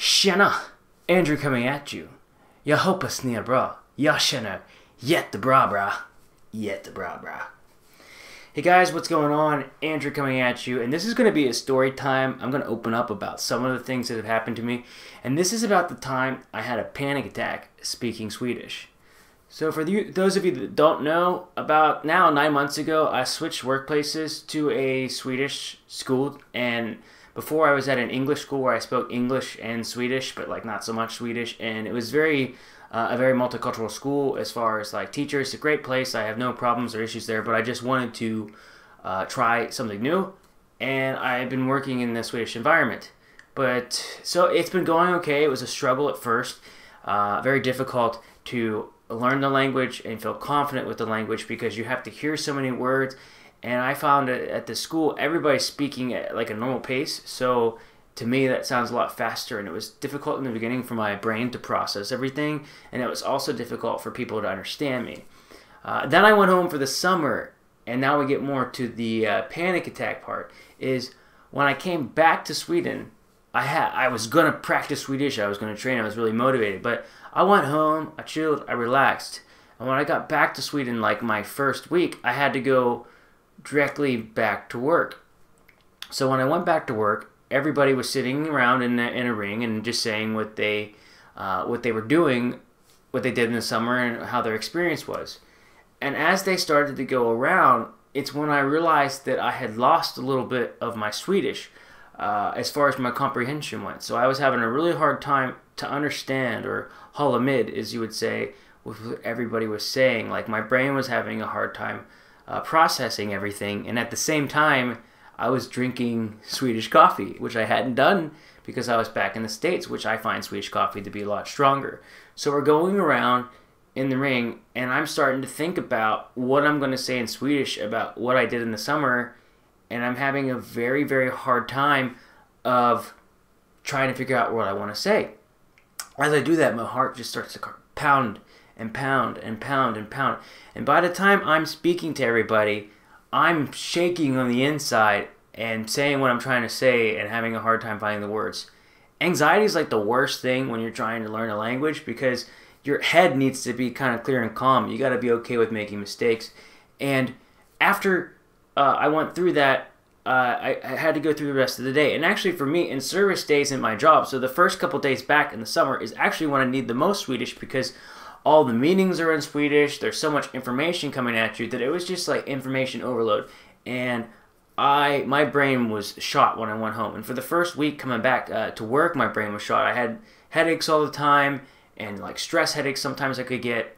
Tjena! Andrew coming at you. Jag hoppas ni är bra. Jag känner jättebra bra. Jättebra bra. Hey guys, what's going on? Andrew coming at you, and this is going to be a story time. I'm going to open up about some of the things that have happened to me, and this is about the time I had a panic attack speaking Swedish. So for those of you that don't know, about now 9 months ago, I switched workplaces to a Swedish school, and before I was at an English school where I spoke English and Swedish, but like not so much Swedish, and it was a very multicultural school as far as like teachers. It's a great place. I have no problems or issues there, but I just wanted to try something new, and I've been working in the Swedish environment. But so it's been going okay. It was a struggle at first, very difficult to learn the language and feel confident with the language because you have to hear so many words. And I found at the school, everybody's speaking at like a normal pace. So to me, that sounds a lot faster. And it was difficult in the beginning for my brain to process everything. And it was also difficult for people to understand me. Then I went home for the summer. And now we get more to the panic attack part. Is when I came back to Sweden, I was going to practice Swedish. I was going to train. I was really motivated. But I went home, I chilled, I relaxed. And when I got back to Sweden, like my first week, I had to go directly back to work. So when I went back to work, everybody was sitting around in a ring and just saying what they were doing, what they did in the summer, and how their experience was. And as they started to go around, it's when I realized that I had lost a little bit of my Swedish as far as my comprehension went. So I was having a really hard time to understand, or hålla med, as you would say, with what everybody was saying. Like my brain was having a hard time processing everything, and at the same time I was drinking Swedish coffee, which I hadn't done because I was back in the States, which I find Swedish coffee to be a lot stronger. So we're going around in the ring, and I'm starting to think about what I'm going to say in Swedish about what I did in the summer, and I'm having a very, very hard time of trying to figure out what I want to say. As I do that, my heart just starts to pound and pound and pound and pound. And by the time I'm speaking to everybody, I'm shaking on the inside and saying what I'm trying to say and having a hard time finding the words. Anxiety is like the worst thing when you're trying to learn a language because your head needs to be kind of clear and calm. You got to be okay with making mistakes. And after I went through that, I had to go through the rest of the day. And actually for me, in service days in my job, so the first couple days back in the summer is actually when I need the most Swedish because all the meetings are in Swedish. There's so much information coming at you that it was just like information overload. And my brain was shot when I went home. And for the first week coming back to work, my brain was shot. I had headaches all the time and like stress headaches sometimes I could get.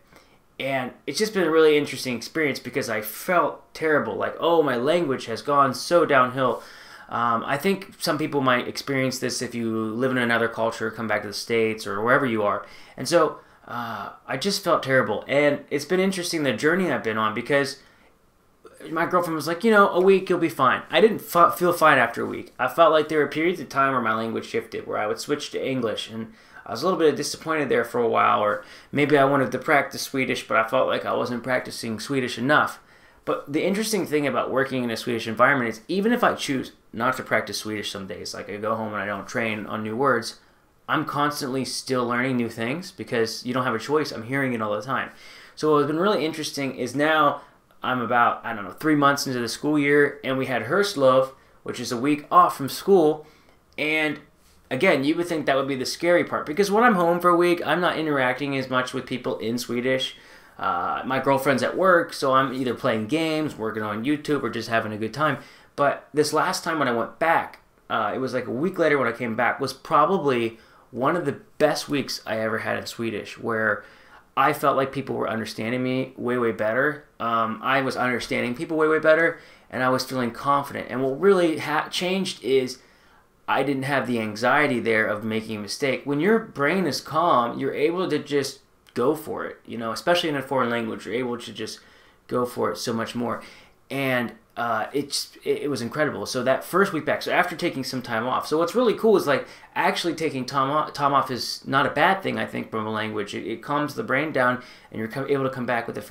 And it's just been a really interesting experience because I felt terrible. Like, oh, my language has gone so downhill. I think some people might experience this if you live in another culture, come back to the States or wherever you are. And so I just felt terrible. And it's been interesting the journey I've been on because my girlfriend was like, you know, a week you'll be fine. I didn't feel fine after a week. I felt like there were periods of time where my language shifted, where I would switch to English, and I was a little bit disappointed there for a while, or maybe I wanted to practice Swedish, but I felt like I wasn't practicing Swedish enough. But the interesting thing about working in a Swedish environment is even if I choose not to practice Swedish some days, like I go home and I don't train on new words, I'm constantly still learning new things because you don't have a choice. I'm hearing it all the time. So what's been really interesting is now I'm about, 3 months into the school year, and we had Herslov, which is a week off from school. And again, you would think that would be the scary part because when I'm home for a week, I'm not interacting as much with people in Swedish. My girlfriend's at work, so I'm either playing games, working on YouTube, or just having a good time. But this last time when I went back, it was like a week later when I came back, was probably one of the best weeks I ever had in Swedish, where I felt like people were understanding me way, way better. I was understanding people way, way better, and I was feeling confident. And what really changed is I didn't have the anxiety there of making a mistake. When your brain is calm, you're able to just go for it, you know, especially in a foreign language, you're able to just go for it so much more. And it was incredible. So that first week back, so after taking some time off, so what's really cool is like actually taking time off is not a bad thing, I think, from a language. It calms the brain down, and you're able to come back with a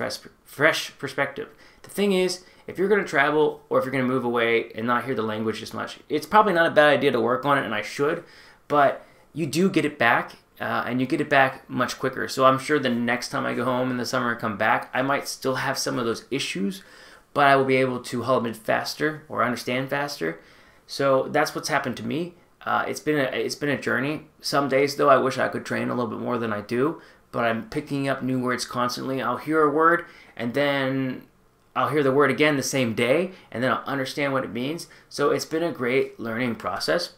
fresh perspective. The thing is, if you're going to travel or if you're going to move away and not hear the language as much, it's probably not a bad idea to work on it, and I should, but you do get it back, and you get it back much quicker. So I'm sure the next time I go home in the summer and come back, I might still have some of those issues, but I will be able to hold it faster or understand faster. So that's what's happened to me. It's been a journey. Some days though, I wish I could train a little bit more than I do, but I'm picking up new words constantly. I'll hear a word and then I'll hear the word again the same day, and then I'll understand what it means. So it's been a great learning process.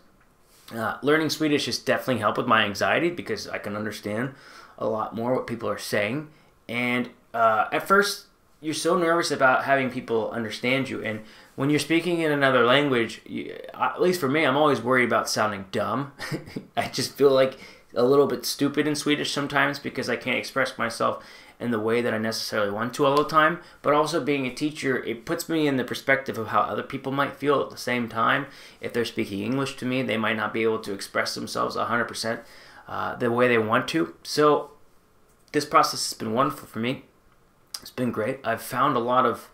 Learning Swedish has definitely helped with my anxiety because I can understand a lot more what people are saying. And at first, you're so nervous about having people understand you. And when you're speaking in another language, at least for me, I'm always worried about sounding dumb. I just feel like a little bit stupid in Swedish sometimes because I can't express myself in the way that I necessarily want to all the time. But also being a teacher, it puts me in the perspective of how other people might feel at the same time. If they're speaking English to me, they might not be able to express themselves 100% the way they want to. So this process has been wonderful for me. It's been great. I've found a lot of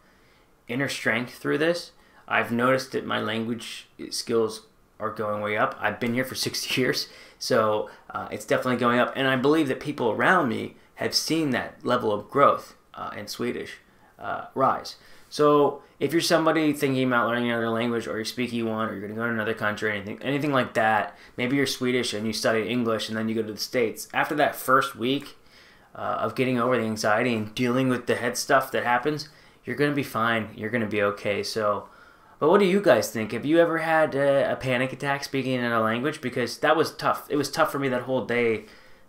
inner strength through this. I've noticed that my language skills are going way up. I've been here for 6 years, so it's definitely going up. And I believe that people around me have seen that level of growth in Swedish rise. So if you're somebody thinking about learning another language, or you're speaking one, or you're going to go to another country, anything like that, maybe you're Swedish and you study English and then you go to the States. After that first week of getting over the anxiety and dealing with the head stuff that happens, you're going to be fine. You're going to be okay. So, but what do you guys think? Have you ever had a panic attack speaking in another language? Because that was tough. It was tough for me that whole day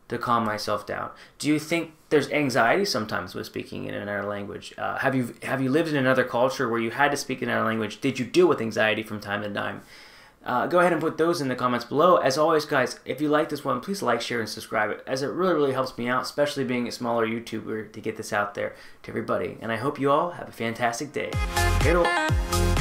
to calm myself down. Do you think there's anxiety sometimes with speaking in another language? Have you lived in another culture where you had to speak in another language? Did you deal with anxiety from time to time? Go ahead and put those in the comments below. As always, guys, if you like this one, please like, share, and subscribe it, as it really, really helps me out, especially being a smaller YouTuber, to get this out there to everybody. And I hope you all have a fantastic day. Hej då!